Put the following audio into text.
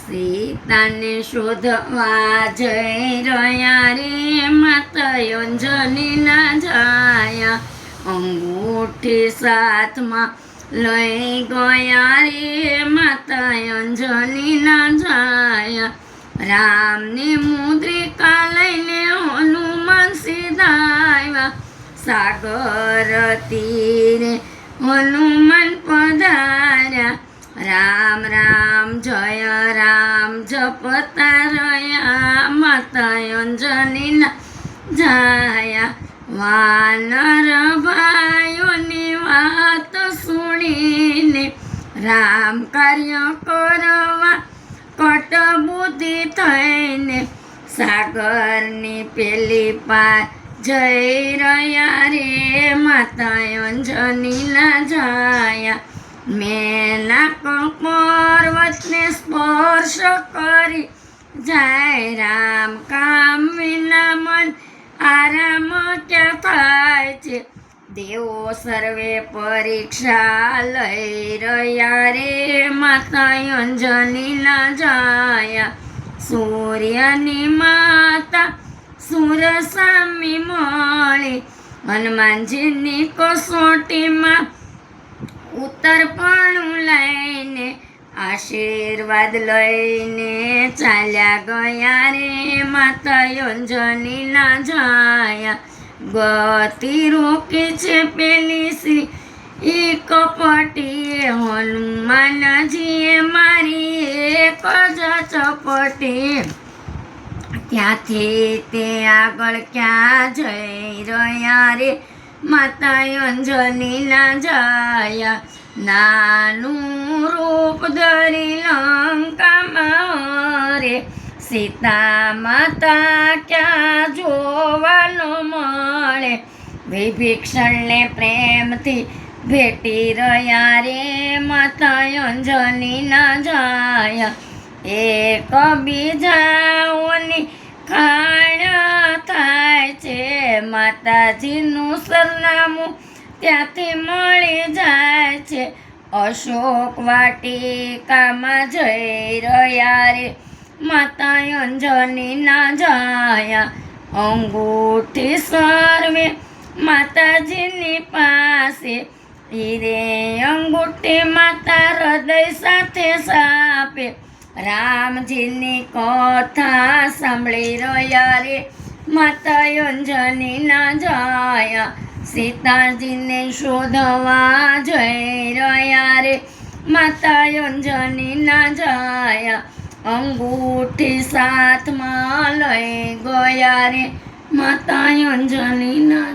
સીતાને શોધવા જઈ રહ્યા રે માતા અંજનીના જાયા, અંગૂઠી સાથમાં લઈ ગયા રે માતા અંજનીના જાયા, રામની મુદ્રિકા લઈને હનુમાન સીધા આવ્યા, સાગર તીરે હનુમાન પધાર્યા, રામ રામ જય રામ જપતા રહ્યા માતા અંજનીના જાયા, વાનર ભાઈઓની વાત સુણીને રામ કાર્ય કરવા કટબુદ્ધિ થઈને સાગરની પેલી પાર જઈ રહ્યા રે માતા અંજનીના જાયા, મેના પર્વતને સ્પર્શ કરી જાય રામ, કામ વિના મન આરામ ક્યાં થાય છે, દેવો સર્વે પરીક્ષા લઈ રહ્યા રે માતા અંજનીના જાયા, સૂર્યની માતા સુરસામી મળી હનુમાનજીની કસોટીમાં ઉત્તરપણું લઈને આશીર્વાદ લઈને ચાલ્યા ગયા રે માતા અંજનીના જાયા, ગતિ રોકી છે પેલી શ્રી ઈ કપટીએ હનુમાનજીએ મારી એક જ ચપટી, ત્યાંથી તે આગળ ક્યાં જઈ રહ્યા રે માતા અંજનીના જાયા, નાનું રૂપ ધરી લંકામાં રે સીતા માતા ક્યાં જોવાનો મળે, વિભીષણને પ્રેમથી ભેટી રહ્યા રે માતા અંજનીના જાયા, એક બીજાઓની ખાણ થાય છે, માતાજીનું સરનામું ત્યાંથી મળી જાય છે, અશોક વાટિકામાં જઈ રહ્યા રે માતા અંજનીના જાયા, અંગૂઠી સર્વે માતાજીની પાસે, હીરે અંગૂઠી માતા હૃદય સાથે સાપે, રામજીની કથા સાંભળી રહ્યા રે માતા અંજનીના જાયા, સીતાજીને શોધવા જઈ રહ્યા રે માતા અંજનીના જાયા, અંગૂઠી સાથમાં લઈ ગયા રે માતા અંજનીના